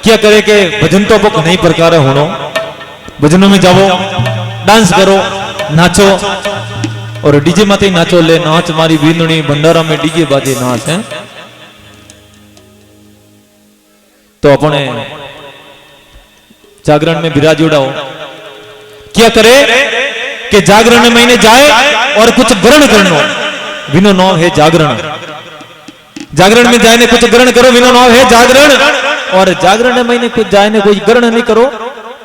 क्या करे के भजन तो आपको कई प्रकार होनो, भजनों में जाओ, डांस करो, नाचो और डीजे माते नाचो, ले नाच मारी बींदुनी भंडारा में डीजे बाजे नाच है। तो अपने जागरण में विराज उड़ाओ। क्या करे कि जागरण में महीने जाए और कुछ ग्रहण करनो, विनो नाम है जागरण। जागरण में जाए ने कुछ ग्रहण करो, विनो नाम है जागरण। और जागरण में महीने कुछ जाए ने कोई ग्रहण नहीं करो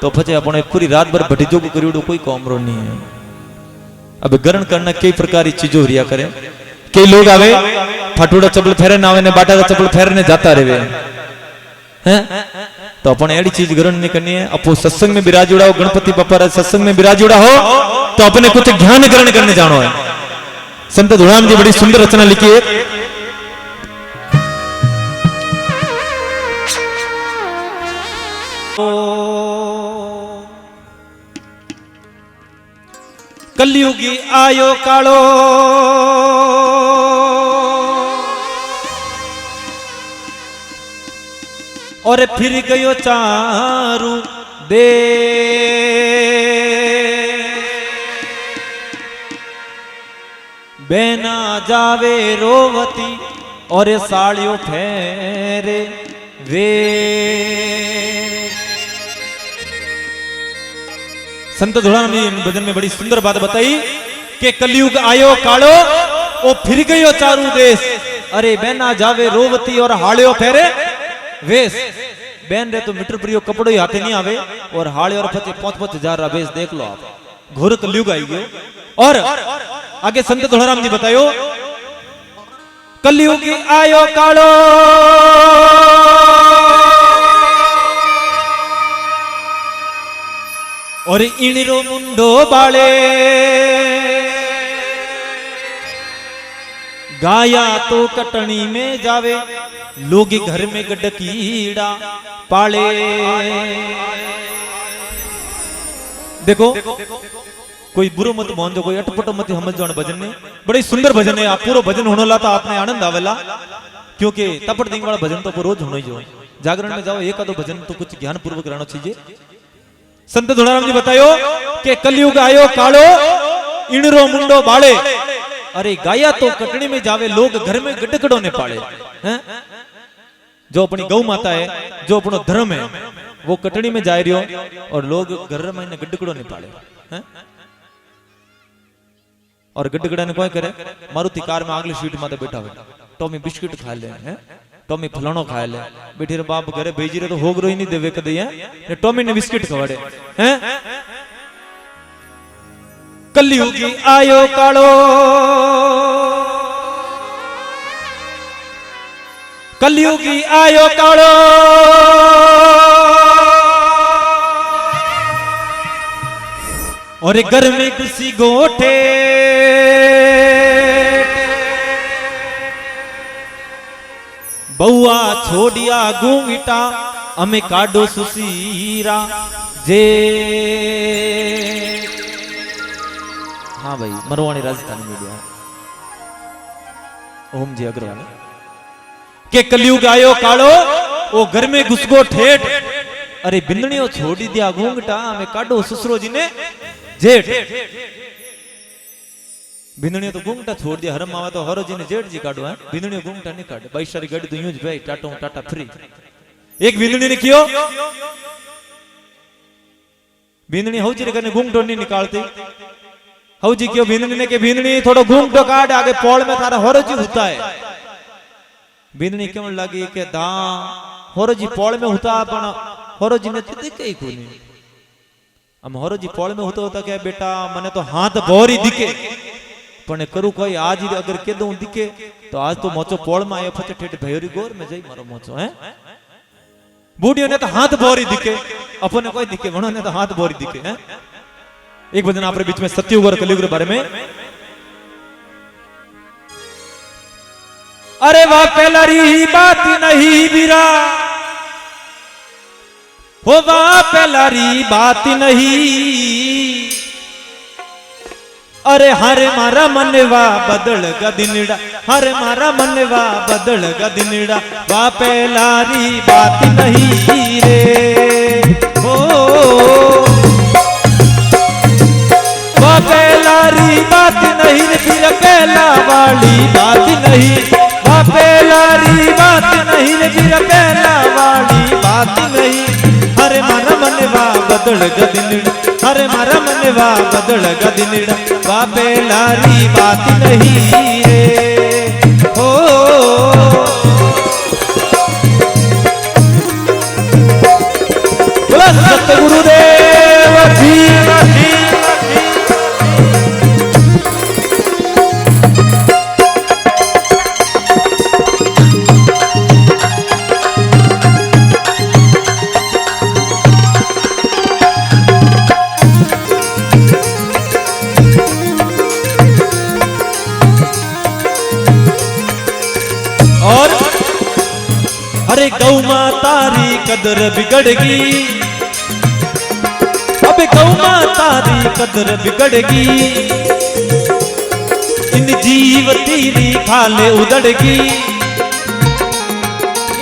तो फचे अपने पूरी रात भर भटीजो को करी कोई कॉमरो नहीं है। अब ग्रहण करना कई प्रकार की चीजों रिया करे। कई लोग आवे फटूड़ा चपल फेरे ना आवे ने बाटा का चपल फेरे ने जाता रहे हैं। तो अपने ऐसी चीज ग्रहण नहीं करनी है। अपो सत्संग में विराज उड़ा हो, गणपति बप्पा सत्संग में विराज उड़ा हो तो अपने कुछ ज्ञान ग्रहण करने जानो है। संत धुड़ाम जी बड़ी सुंदर रचना लिखी है। कलयुगी आयो कालो और फिर गयो चारू दे, बेना जावे रोवती और साड़ियों फेरे वे। संत धुड़ाम जी भजन में बड़ी सुंदर बात बताई कि कलयुग आयो कालो ओ फिर गयो चारू देश, अरे बेना जावे रोवती और हाड़ियों फेरे वेश। बहन रे तो मीटर प्रियो कपड़ो ही हाथे नहीं आवे और हाड़े और फचे 5-5 हजार रा वेश देख लो आप। घोर कलयुग आई गयो। और आगे संत धुड़ाराम जी बतायो कलयुग आयो कालो और इणिरो मुंडो बाले, गाया तो कटनी में जावे लोग घर में गडकीड़ा पाले। देखो कोई बुरो मत मान जो, कोई अटपट मत समझ जाओ। भजन में बड़ी सुंदर भजन है। आप पूरा भजन होने ला तो आपने आनंद आवेला, क्योंकि तपट दिंग वाला भजन तो रोज होना ही जो। जागरण में जाओ एक आधो भजन तो कुछ ज्ञान पूर्वक रहना चाहिए। संत धुड़ाराम जी बतायो कि कलयुग आयो कालो इणरो मुंडो बाले, अरे गाया तो कटनी में जावे लोग घर में गडकड़ों ने पाले हैं। जो अपनी गौ माता है, जो अपनो धर्म है, वो कटनी में जा रही हो और लोग घर में गडकड़ों ने पाले हैं। और गडगड़ा ने कोई करे, मारुति कार में अगली सीट माते बैठा हुआ टॉमी बिस्किट खा ले हैं, टॉमी फलानो खा ले, बेटी रे बाप घरे भेजी रे तो होगरो ही नहीं देवे कदे है, टॉमी ने बिस्किट खवाड़े हैं। कलयुगी आयो कालो, कलयुगी आयो कालो और घर में किसी गोठे बउआ छोड़िया गूंगिटा अमे काडो सुसीरा जे। हाँ भाई मरवाणी राजस्थानी मीडिया ओम जी अग्रवाल के कलयुग आयो कालो ओ घर में घुसगो ठेठ, अरे बिंदनियो छोड़ी दिया गूंगटा हमें काडो ससुरो जी ने जेठ। बिंदनियो तो गूंगटा छोड़ दिया, हरम आवा तो हरो जी ने जेठ जी काडो है, बिंदनियो गूंगटा नहीं काटे। 22 सारी गाड़ी तो यूं भाई टाटा टाटा फ्री। एक बिंदनी ने कियो, बिंदनी हौजी रे कने गूंगटो नहीं निकालती, हौजी क्यों बिंदनी ने के बिंदनी थोड़ो गूंगटो काट आगे पोल में थारा हरो जी होता है। बिंदनी क्यों लगी के दा हरो जी पोल में होता पण हरो जी ने दिखे ही कोनी। हम हरो जी पोल में होता क्या बेटा मने तो हाथ भोरी दिखे पण करू कोई आज अगर के दूं दिखे तो आज तो मोचो पोल में आयो फटे ठेठ भयोरी गोर में जाई मारो मोचो है। बूढ़ियों ने तो हाथ भोरी दिखे, अपने कोई दिखे वणो ने तो हाथ भोरी दिखे हैं। एक भजन आपरे बीच में सत्युग और कलयुग के बारे में। अरे वाह पहलारी बात नहीं बीरा, हो वाह पहलारी बात नहीं, अरे हरे मारा मनवा बदल गदिनड़ा, हरे मारा मनवा बदल गदिनड़ा, वा पहलारी बात नहीं रे हो, वा पहलारी बात नहीं रे, फिर पहला वाली बात नहीं, वा पहलारी बात नहीं रे, फिर पहला वाली बात नहीं। हरे मारा मनवा बदल गदिनड़ा, हरे मारा मनवा बदल गदिनड़ा, वा पहलारी बात नहीं रे हो। बोला सतगुरुदेव जी। और अरे गौ मातारी कदर बिगड़गी, अबे गौ मातारी कदर बिगड़गी, इन जीव तेरी खाले उदड़गी,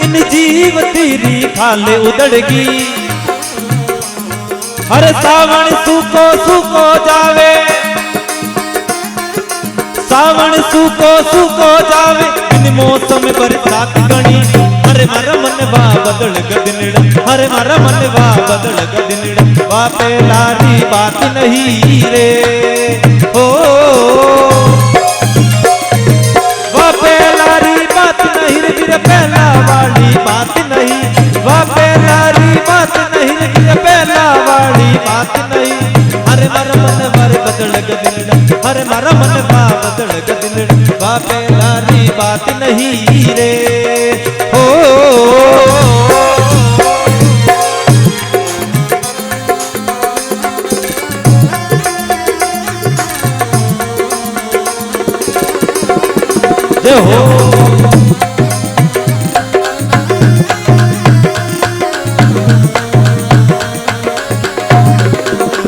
इन जीव तेरी खाले उदड़गी। हर सावण सूको सूको जावे, सावण सूको सूको जावे, इन मौसम बरसात गणी। हरे मारा मनवा बदल गदिनड़ा, हरे मारा मनवा बदल गदिनड़ा, वा पहलारी बात नहीं रे हो, वा पहलारी बात नहीं रे, फिर पहला वाली बात नहीं, वा पहलारी बात नहीं रे, फिर पहला वाली बात नहीं। हरे मारा मनवा बदल गदिनड़ा, हरे मारा मनवा बदल गदिनड़ा, वा पहलारी बात नहीं रे हो। जय हो।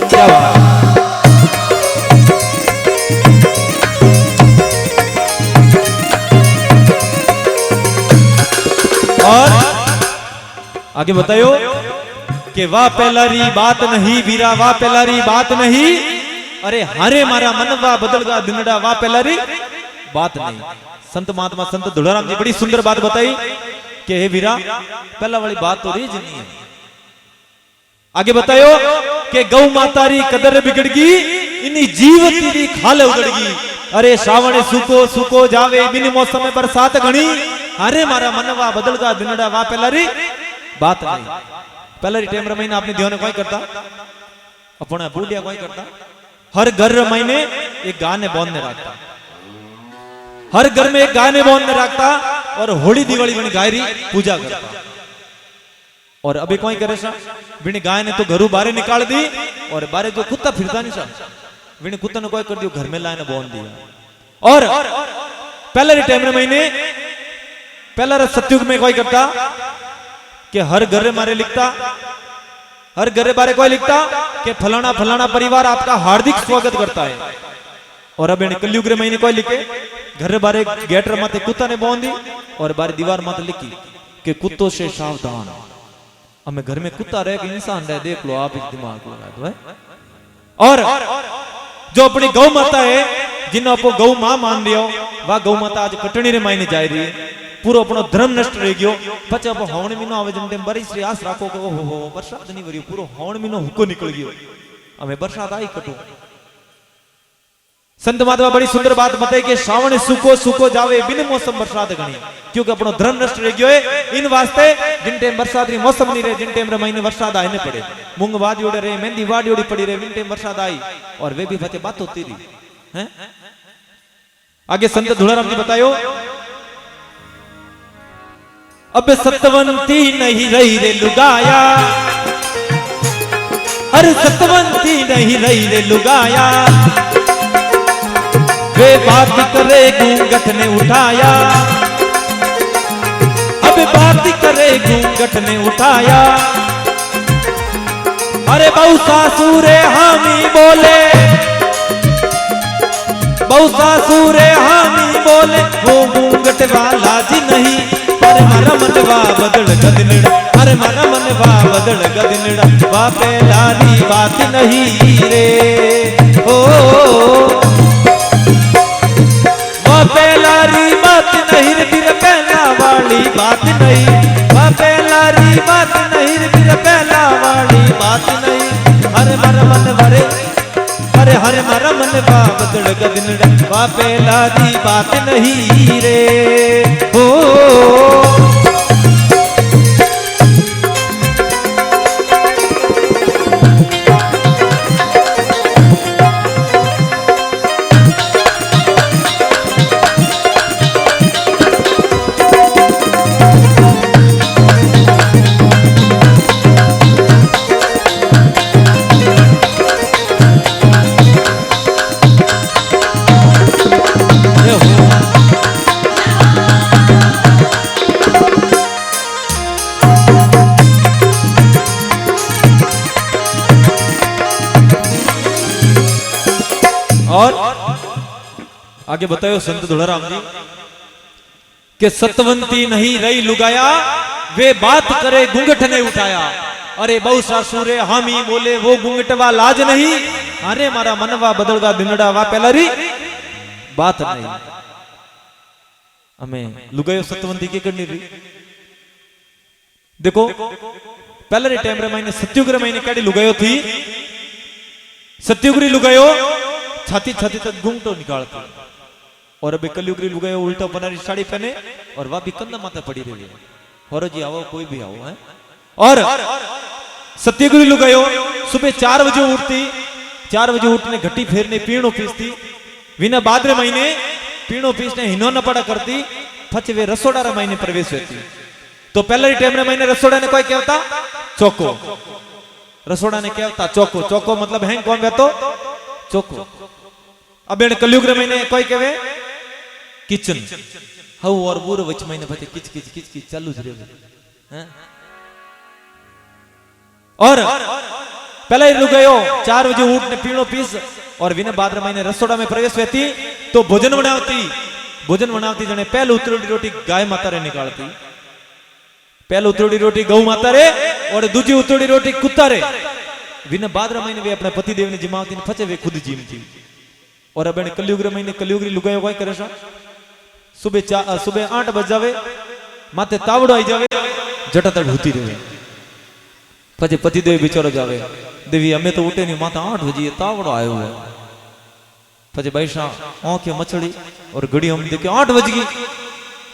क्या बात। और आगे बतायो कि वाह पहलारी बात नहीं वीरा, वाह पहलारी बात नहीं। अरे हरे मारा मनवा बदलगा दिनड़ा, वाह पहलारी बात नहीं। संत महात्मा संत धुलाराम जी बड़ी सुंदर बात बताई कि हे वीरा पहला वाली बात तो रही नहीं है। आगे बतायो कि गौ मातारी कदर बिगड़गी, इन्हीं जीव तेरी खाले उगड़गी। अरे श्रावण सूको सूको जावे, बिन मौसम में बरसात घणी। अरे मारा मनवा बदलगा दिनड़ा, वा पहलारी बात नहीं। पहलारी टाइम महीना अपने ध्यान कोई करता, अपना बूढ़िया कोई करता। हर घर महीने एक गाने बोलने रखता, हर घर में एक गाने बोलने रखता, और होली दिवाली बन गायरी पूजा करता। और अभी कोई करे सा बिन गाय ने तो घरू बारे निकाल दी, और बारे जो कुत्ता फिरता नहीं सा बिन कुत्ता ने कोई कर दियो घर में लाने बोल दिया। और पहले टाइम महीने पहला सतयुग में कोई करता कि हर घर मारे लिखता, हर घर बारे कोई लिखता कि फलाना फलाना परिवार आपका हार्दिक स्वागत करता है। और अब कलयुग रे महीने कोई लिखे घर बारे गेट माते कुत्ता ने बोल दी, और बारे दीवार माते लिखी कि कुत्तों से सावधान। हमें घर में कुत्ता रहे कि इंसान रहे, देख लो आप एक दिमाग लगा दो है। और जो अपनी गौ माता है, जिन्हों आपको गौ मां मान लियो, वह गौ माता आज कटनी रे मायने जा रही है। पूरा अपना धर्म नष्ट रह गयो। पचे अब हवण महीनो आवे जन टाइम बड़ी श्री आस राखो कि ओहो बरसात नहीं वरियो, पूरो हवण महीनो हुक्को निकल गयो, हमें बरसात आई कटो। संत महात्मा बड़ी सुंदर बात बताई कि श्रावण सूको सूको जावे, बिन मौसम बरसात घणी। क्योंकि अपनो धर्म नष्ट रह गयो है। इन वास्ते जिन टाइम बरसात री मौसम नहीं रहे, जिन टाइम रे महीने बरसात आए न पड़े, मूंग वादी उड़े रहे, मेहंदी वादी उड़ी पड़ी रहे, जिन टाइम बरसात आई और वे भी बचे बात होती रही हैं। आगे संत धुलाराम जी बतायो, अब सतवंती नहीं रही रे लुगाया, अरे सतवंती नहीं रही रे लुगाया, वे बात करे घूंघट ने उठाया, अब बात करे घूंघट ने उठाया। अरे बहु सासुरे हामी बोले, बहु सासुरे हामी बोले वो घूंघट वाला जी नहीं अरे मारा मनवा बदल गदनड़ा अरे मारा मनवा बदल गदनड़ा वा पहलारी बात नहीं रे ओ वा पहलारी बात नहीं रे फिर पहला वाली बात नहीं वा पहलारी बात नहीं रे फिर पहला वाली बात नहीं अरे मारा मनवा रे अरे हर मारा मनवा बदल गदनड़ा वा पहलारी बात नहीं रे ओ और आगे बताओ संत धुलाराम जी कि सतवंती नहीं रही लुगाया वे बात करे घूंघट ने उठाया अरे बहु सासुरे हामी बोले वो घूंघटवा लाज नहीं अरे मारा मनवा बदलवा दिनड़ा वा पहलारी बात नहीं हमें लुगायो सतवंती के करनी रही देखो पहले टाइम रे मैंने सत्युग रे मैंने कड़ी लुगायो थी सत्युगरी लुगायो छाती छाती तक घूंघटो निकालती और अभी कलयुगरी लुगायो उल्टा बनारी साड़ी पहने और वह भी कंधा माथा पड़ी रही है और जी आओ कोई भी आओ है और सत्यगुरु लुगायो सुबह 4 बजे उठती 4 बजे उठने घटी फेरने पीणो पीसती विना बादरे महीने पीणो पीसने हिनो न पड़ा करती फच वे रसोड़ा रे महीने प्रवेश होती तो पहले टाइम रे महीने रसोड़ा ने कोई कहता चौको रसोड़ा ने कहता चौको चौको मतलब है कौन कहतो चौको अब कलयुग रे महीने कोई कहे किचन हाउ और बुर वच महीने फते किच किच किच किच चालू ज रे हैं और पहले लुगायो 4 बजे उठने पीणो पीस और विना बादर महीने रसोड़ा में प्रवेश होती तो भोजन बनावती जने पहले उतरोड़ी रोटी गाय माता रे निकालती पहले उतरोड़ी रोटी गौ माता रे और दूसरी उतरोड़ी रोटी कुत्ता रे विना बादर महीने वे अपने पति देव ने जिमावती ने फचे वे खुद जीमती और अब कलयुग महीने कलयुगरी लुगायो कोई करे सुबह 8 बज जावे माथे तावड़ो आई जावे जटातड़ होती रहे पचे पति देव बिचारो जावे देवी हमें तो उठे नहीं माथा 8 बजे तावड़ो आयो है पचे बैसा आंखें मछड़ी और घड़ी हम देखे 8 बज गई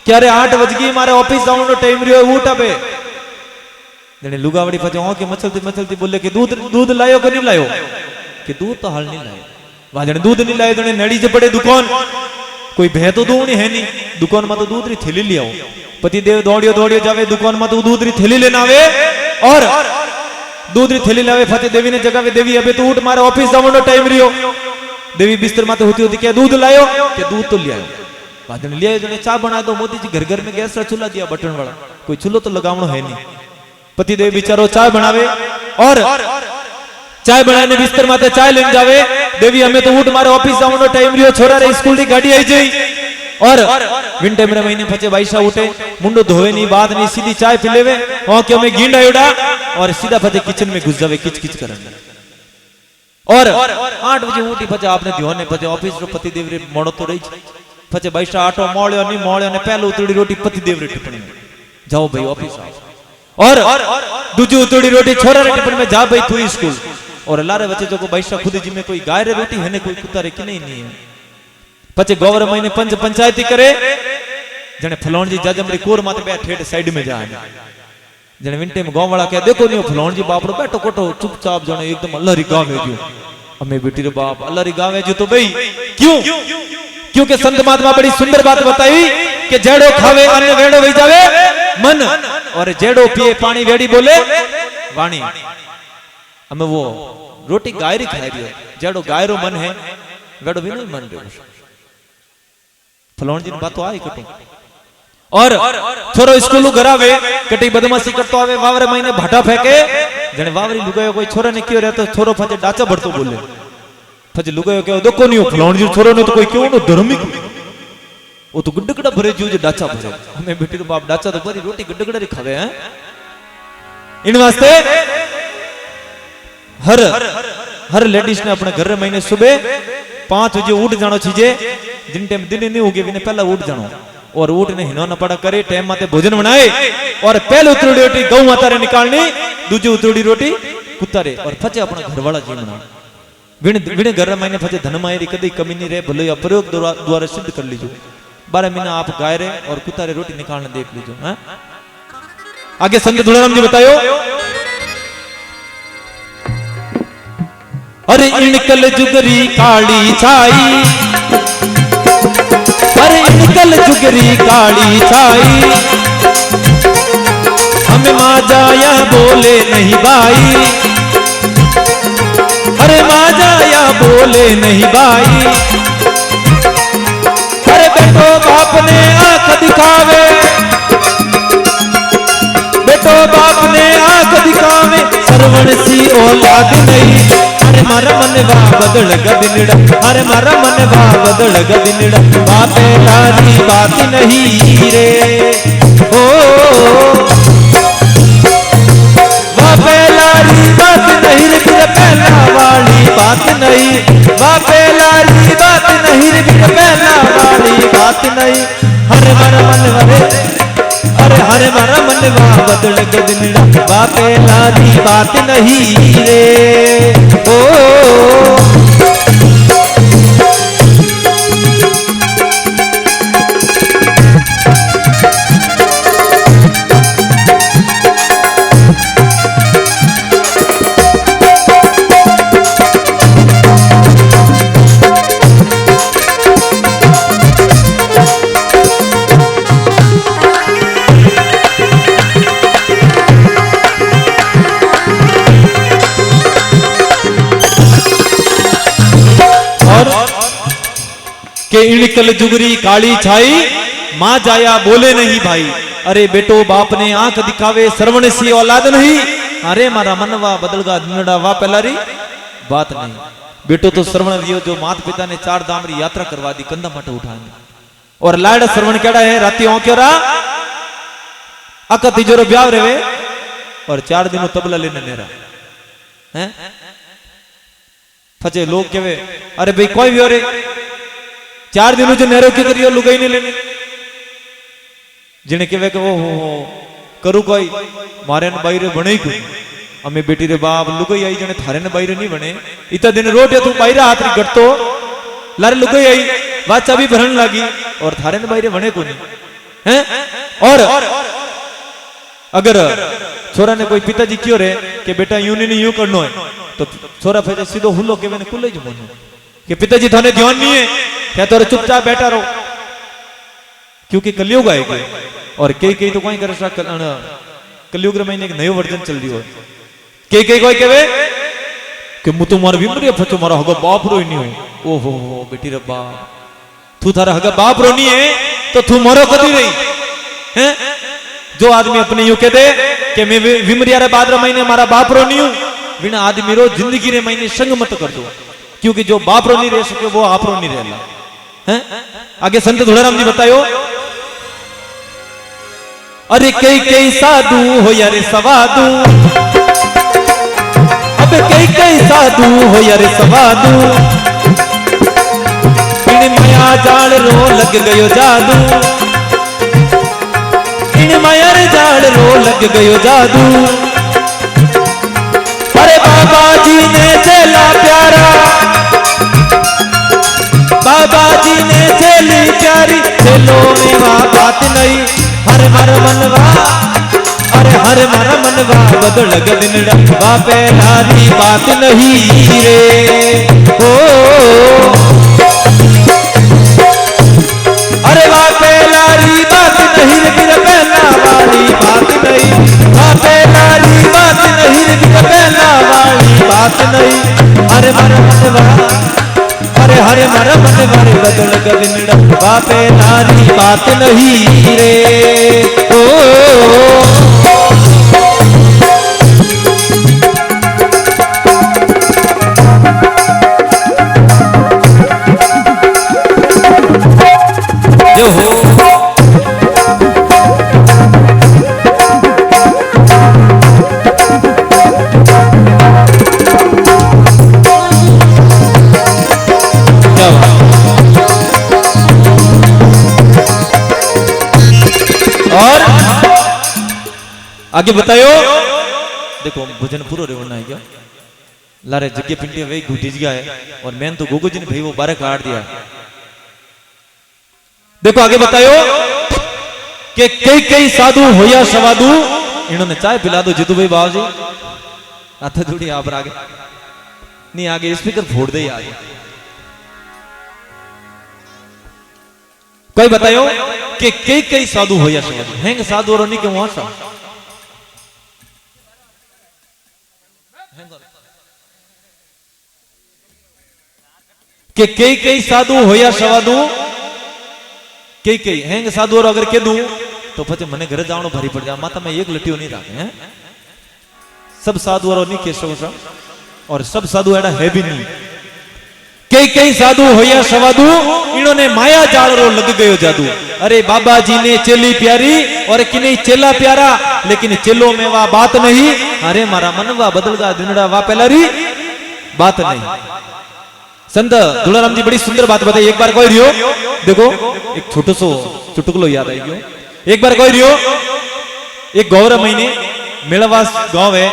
क्या रे 8 बज गई मारे ऑफिस जाने टाइम रियो उठ अबे जने लुगावड़ी पचे आंखें मछलती मछलती बोले कि दूध लायो कि नहीं लायो कि दूध तो हाल नहीं लायो वाजने दूध नहीं लाए जने नड़ी से पड़े दुकान कोई भय तो दूनी है नहीं दुकान में तो दूध री थैली ले आओ पति देव दौड़ियो जावे दुकान में तो दूध री थैली लेना आवे और दूध री थैली लावे फते देवी ने जगावे देवी अबे तो उठ मारे ऑफिस जावनो टाइम रियो देवी बिस्तर माते होती क्या दूध लायो के दूध तो ले आयो वाजने ले आयो जने चाय बना दो मोदी जी घर में गैस रा चूल्हा दिया बटन वाला कोई चूल्हो तो लगावनो है नहीं पति देव बिचारो चाय बनावे और चाय बनाने बिस्तर माते चाय लेने जावे देवी हमें तो उठ मारे ऑफिस जावनो टाइम रियो छोरा रे स्कूल री गाड़ी आई जाई और विंटर में महीने फचे भाईसा उठे मुंडो धोवे नहीं बात नहीं सीधी चाय पी लेवे ओ के हमें गिंड आयोडा और सीधा फचे किचन में घुस जावे किच किच करने और 8 बजे उठी फचे आपने ध्यान फचे ऑफिस रो पति देव रे मोड़ो तो रही फचे भाईसा आटो मोळ्यो नहीं मोळ्यो ने पहले उतड़ी रोटी पति देव रे टिप्पणी जाओ भाई ऑफिस और दूजी उतड़ी रोटी छोरा रे टिप्पणी में जा भाई तू स्कूल और लारे बच्चे जो को बैसा खुद जी में कोई गाय रे रोटी है ने कोई कुत्ता रे कि नहीं है पचे गोवर महीने पंच पंचायती करे जने फलोन जी जजम रे कोर माते बैठ ठेठ साइड में जाए जने विंटे में गांव वाला कहे देखो नहीं फलोन जी बाप रो बैठो कोटो चुपचाप जने एकदम अल्लाह री गावे जो हमें बेटी रे बाप अल्लाह री गावे जो तो भाई क्यों क्योंकि संत महात्मा बड़ी सुंदर बात बताई कि जेड़ो खावे अन्न वेड़ो वही जावे मन और जेड़ो पिए पानी वेड़ी बोले वाणी हमें वो रोटी गाय री खाई रही है जेड़ो गाय रो मन है वेड़ो भी नहीं मन रे फलोन जी ने बात तो आई कटो और छोरो स्कूल घर आवे कटी बदमाशी करतो आवे वावरे महीने भाटा फेंके जने वावरी लुगायो कोई छोरा ने क्यों रहतो छोरो फजे डाचा भरतो बोले પછી લુગાયો કે દોકો નહીં ફલાણ જે છોરો ને તો કોઈ કેવો નો ધર્મિક वो तो गड्ढगड़ा भरे जो डाचा भरे हमें बेटी तो बाप डाचा तो भरी रोटी गड्ढगड़ा री खावे हैं इन वास्ते हर लेडीज ने अपने घर महीने सुबह 5 बजे उठ जानो चीजे जिन टाइम दिन नहीं होगी विने पहला उठ जानो और उठ ने हिनो न पड़ा करे टाइम माते भोजन बनाए और पहले उतरड़ी रोटी गौ माता रे निकालनी दूजी उतरड़ी रोटी कुत्ता रे और फचे अपना घर वाला जी मना विने घर महीने फचे धन मायरी कदी कमी नहीं रहे भले अप्रयोग द्वारा सिद्ध कर लीजो 12 महीना आप गाय रे और कुत्ता रे रोटी निकालने देख लीजो हैं आगे संत धुलाराम जी बतायो अरे इनकल जुगरी काली छाई अरे इनकल जुगरी काली छाई हमें माँ जाया बोले नहीं भाई अरे माँ जाया बोले नहीं भाई अरे बेटो बाप ने आंख दिखावे बेटो बाप ने आंख दिखावे सरवण सी औलाद नहीं अरे मारा मनवा बदल गदिनड़ा अरे मारा मनवा बदल गदिनड़ा बापे लारी बात नहीं रे ओ बापे लारी बात नहीं रे फिर पहला वाली बात नहीं बापे लारी बात नहीं रे फिर पहला वाली बात नहीं हरे मारा मनवा रे अरे हरे मारा मनवा बदल गदिनड़ा बापे लारी बात नहीं रे ओ के इनकल जुगरी काली छाई माँ जाया बोले नहीं भाई अरे बेटो बाप ने आंख दिखावे श्रवण सी औलाद नहीं अरे मारा मनवा बदलगा दिनड़ा वा पहलारी बात नहीं बेटो तो श्रवण दियो जो माता पिता ने 4 धाम री यात्रा करवा दी कंधा मट उठाने और लाड़ श्रवण केड़ा है राती औक्योरा अका तिजोरो ब्याव रेवे और 4 दिनों तबला लेने नेरा हैं फचे लोग केवे अरे भाई कोई भी रे 4 दिनों जो नेरो की करियो लुगाई नहीं लेने जिने केवे के वो करू कोई मारे ने बाईरे बने ही कोई अमे बेटी रे बाप लुगाई आई जने थारे ने बाईरे नहीं बने इतना दिन रोटे तू बाईरा हाथ री गटतो लारे लुगाई आई वाचा भी भरन लगी और थारे ने बाईरे बने को नहीं हैं और अगर छोरा ने कोई पिताजी क्यों रे कि बेटा यूं नहीं यूं करनो है तो छोरा फिर सीधो हुलो के मैंने कुले जो बोलो कि पिताजी थाने ध्यान नहीं है क्या तो चुपचाप बैठा रहो क्योंकि कलयुग आएगा और कई तो कोई कर कलयुग महीने एक नयो वर्जन चल रही हो कई कोई कहे कि मु तो मार विमरिया फचो मारा हगा बाप रो नहीं हो ओहो बेटी रे बाप तू थारा हगा बाप रो नहीं है तो तू मरो कदी रही हैं जो आदमी अपने यूं कह दे कि मैं विमरिया रे बाद महीने मारा बाप रो नहीं हूं बिना आदमी रो जिंदगी रे महीने संग मत कर दो क्योंकि जो बाप रो नहीं रह सके वो आप रो नहीं रहला हैं आगे संत धुलाराम जी बतायो अरे कई साधु हो यारे सवादू अब कई साधु हो यारे सवादू इन माया जाल रो लग गयो जादू इन माया जाल रो लग गयो जादू अरे बाबा जी ने चला प्यारा बाबा जी ने चली प्यारी चलो मेवा बात नहीं हर मर मनवा अरे हर मर मनवा बदल गदिनड़ा बापे लारी बात नहीं रे ओ अरे बापे लारी बात नहीं रे फिर पहला वाली बात नहीं बापे लारी बात नहीं रे फिर पहला वाली बात नहीं हर मर मनवा अरे हरे मर मनवा रे बदल गदिनड़ा बापे लारी बात नहीं रे ओ आगे बतायो। देखो भजन पूरा रेवना है क्या लारे जग्गे पिंडी वही घुटिज गया है और मैंने तो गोगो जी ने भाई वो बारे काट दिया। देखो आगे बतायो कि कई कई साधु होया सवादु इन्होंने चाय पिला दो जितू भाई बाबू जी हाथ जोड़ी आप आगे नहीं आगे स्पीकर फोड़ दे आगे। कोई बतायो कि कई कई साधु होया सवादु हैंग साधु और नहीं के वहां सा कि कई कई साधु होया सवादु कई कई हैंग साधु और अगर कह दूं तो पचे मने घर जावनो भारी पड़ जा माता में एक लटियो नहीं राखे हैं सब साधु और नहीं केशव और सब साधु एड़ा है भी नहीं। कई कई साधु होया सवादु इन्होंने माया जाल रो लग गयो जादू। अरे बाबा जी ने चेली प्यारी और कि नहीं चेला प्यारा लेकिन चेलो में वह बात नहीं। अरे मारा मनवा बदल गा दिनड़ा वा पहलारी बात नहीं। संत दुलाराम जी बड़ी सुंदर बात बताई। एक बार कोई रियो देखो एक छोटो सो चुटकुलो याद आई गयो। एक बार कोई रियो एक गौर महीने मेड़ावास गांव है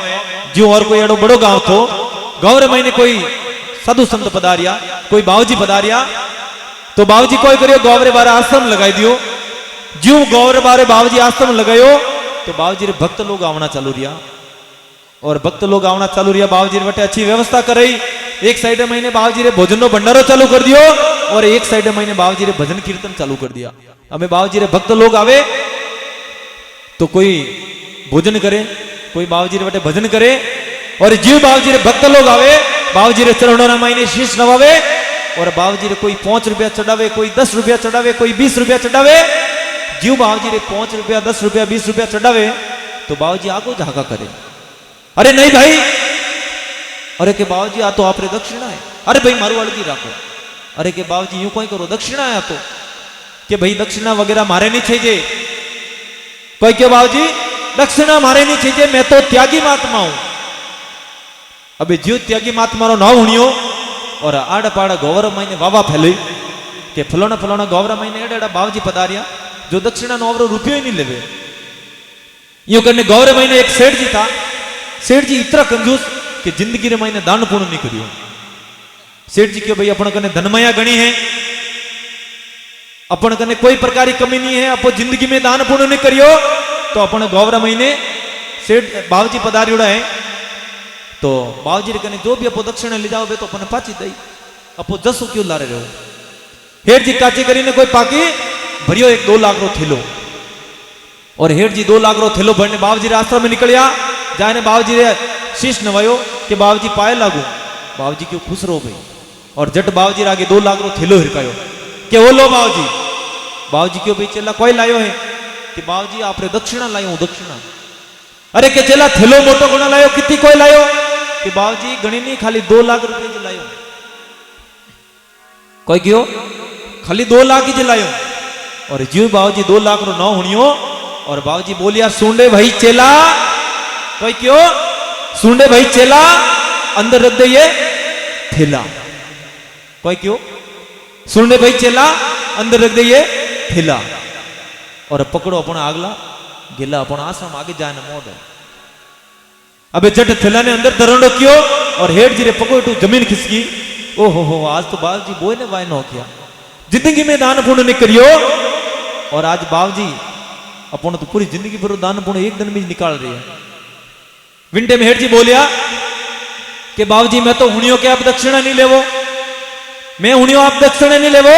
जो और कोई एडो बड़ो गांव थो। गौर महीने कोई साधु संत पधारिया कोई बाबूजी पधारिया तो बाबूजी कोई करियो गौरे बारे आश्रम लगाई दियो। ज्यों गौरे बारे बाबूजी आश्रम लगायो तो बाबूजी रे भक्त लोग आवना चालू रिया और भक्त लोग आवना चालू रिया। बाबूजी रे बटे अच्छी व्यवस्था करई। एक साइड महीने बाबूजी रे भोजन नो भंडारो चालू कर दियो और एक साइड महीने बाबूजी रे भजन कीर्तन चालू कर दिया। हमें बाबूजी रे भक्त लोग आवे तो कोई भोजन करे कोई बाबूजी रे बटे भजन करे और जीव बाबूजी रे भक्त लोग आवे बाबूजी रे चरणों ना महीने शीश नवावे और बाबूजी रे कोई 5 रुपया चढ़ावे कोई 10 रुपया चढ़ावे कोई 20 रुपया चढ़ावे। जीव बाबूजी रे 5 रुपया 10 रुपया 20 रुपया चढ़ावे तो बाबूजी आगो झाका करे। अरे नहीं भाई अरे के बाबूजी आ तो आपरे दक्षिणा है। अरे भाई मारू वाली राखो। अरे के बाबूजी यूं कोई करो दक्षिणा है तो कि भाई दक्षिणा वगैरह मारे नहीं चाहिए। कोई के बाबूजी दक्षिणा मारे नहीं चाहिए मैं तो त्यागी महात्मा हूं। अबे जीव त्यागी महात्मा रो नाम हुनियो और आड़ पाड़ा गौरव महीने वावा फैली के फलोना फलोना गौरव महीने एड़ा एड़ा बाबूजी पधारिया जो दक्षिणा नो अवरो रुपयो ही नहीं लेवे। यूं करने गौरव महीने एक सेठ जी था। सेठ जी इतना कंजूस कि जिंदगी रे महीने दान पुण्य नहीं करियो। सेठ जी क्यों भाई अपन कने धनमाया गणी है अपन कने कोई प्रकार की कमी नहीं है अपो जिंदगी में दान पुण्य नहीं करियो तो अपन गौरव महीने सेठ बाबूजी पधारियोड़ा है तो बाबूजी रे कने जो भी अपो दक्षिणा ले जाओ तो अपन पाची दई अपो जसो क्यों लारे रहो। हेठ जी काची करीने कोई पाकी भरियो एक 2 लाख रो थेलो और हेठ जी 2 लाख रो थेलो भरने बाबूजी रे आश्रम में निकलिया जाने बाबूजी रे शीश नवायो कि बाबूजी पाए लागू। बाबूजी क्यों खुश रहो भाई और जट बाबूजी रे आगे 2 लाख रो थेलो हिरकायो कि वो लो बाबूजी। बाबूजी क्यों भाई चेला कोई लायो है कि बाबूजी आपरे दक्षिणा लायो दक्षिणा। अरे के चेला थेलो मोटो गुणा लायो कितनी कोई लायो कि बाबूजी गणी नहीं खाली 2 लाख रुपए जी लायो। कोई क्यों खाली 2 लाख ही लायो और जीव बाबूजी 2 लाख रो न हुनियो और बाबूजी बोलिया सुंडे भाई चेला। कोई क्यों सुंडे भाई चेला अंदर रख दे ये थेला। कोई क्यों सुंडे भाई चेला अंदर रख दे ये थेला और पकड़ो अपना आगला गिला अपन आश्रम आगे जाने मोड़। अबे जट थेला ने अंदर धरणो क्यों और हेठ जी रे पकड़ो जमीन खिसकी। ओहो हो आज तो बाबूजी बोए ने वाय नो किया जिंदगी में दान पुण्य नहीं करियो और आज बाबूजी अपन तो पूरी जिंदगी भर दान पुण्य एक दिन में निकाल रही है। विंटे में हेठ जी बोलिया कि बाबूजी मैं तो हुनियो के आप दक्षिणा नहीं लेवो मैं हुनियो आप दक्षिणा नहीं लेवो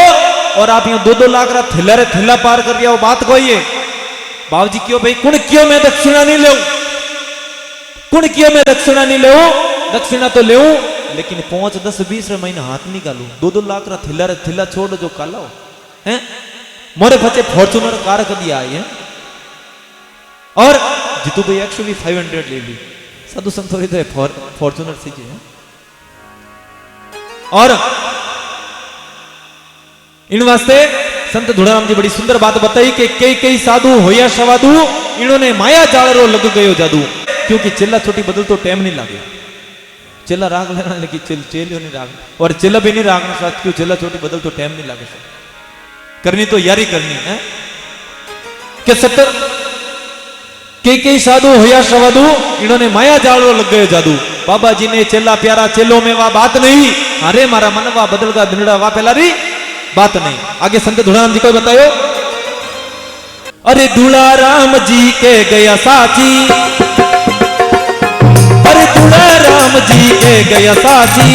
और आप यहाँ 2-2 लाख रा थेला रे थेला पार कर दिया वो बात कोई है। बाबूजी क्यों भाई कुण क्यों मैं दक्षिणा नहीं ले कुण क्यों मैं दक्षिणा नहीं ले दक्षिणा तो ले लेकिन 5, 10, 20 महीने हाथ निकालू 2-2 लाख रा थेला छोड़ जो काला है मोरे बच्चे फॉर्चूनर कार कदी आई है और जीतू भाई एक्चुअली 500 ले ली साधु संतोरी तो फॉर्चूनर से जी है। और इन वास्ते संत धुड़ाराम जी बड़ी सुंदर बात बताई कि कई कई साधु होया सवादु इन्होंने माया जालरो लग गयो जादू। क्योंकि चेला छोटी बदल तो टाइम नहीं लागे चेला राग लेना लेकिन चेलियो नहीं राग और चेला भी नहीं रागना साथ क्यों चेला छोटी बदल तो टाइम नहीं लागे करनी तो यारी करनी है कि कई साधु होया सवादु इन्होंने माया जालो लग गए जादू। बाबा जी ने चेला प्यारा चेलों में वह बात नहीं, अरे मारा मनवा बदल गा दिनड़ा वा पहला री बात नहीं। आगे संत धुड़ाराम जी को बतायो, अरे धुड़ाराम जी के गया साची, अरे धुड़ाराम जी के गया साची,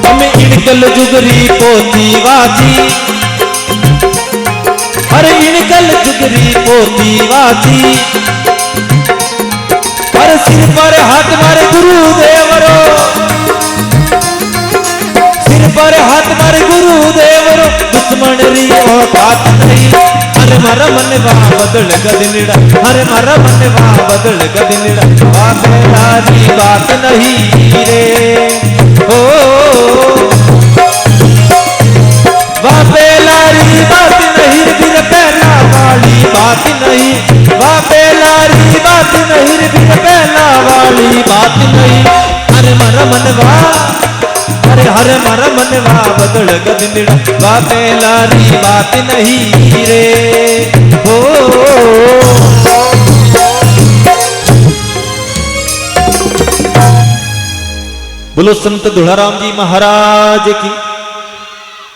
हमें इनकल जुगरी पोती वाची, अरे इनकल जुगरी पोती वाची, अरे सिर पर हाथ मारे गुरुदेवरो, सिर पर हाथ मारे गुरुदेवरो, दुश्मन री औकात नहीं। अरे मारा मनवा बदल गदिनड़ा, अरे मारा मनवा बदल गदिनड़ा, बापलारी बात नहीं रे ओ, बापेलारी बात नहीं फिर पहला वाली बात नहीं, बापेलारी बात नहीं फिर पहला वाली बात नहीं। अरे मर मनवा, अरे हर मर मनवा बदल गदिनड़ा, बापेलारी बात नहीं रे ओ। बोलो संत धुड़ाराम जी महाराज की।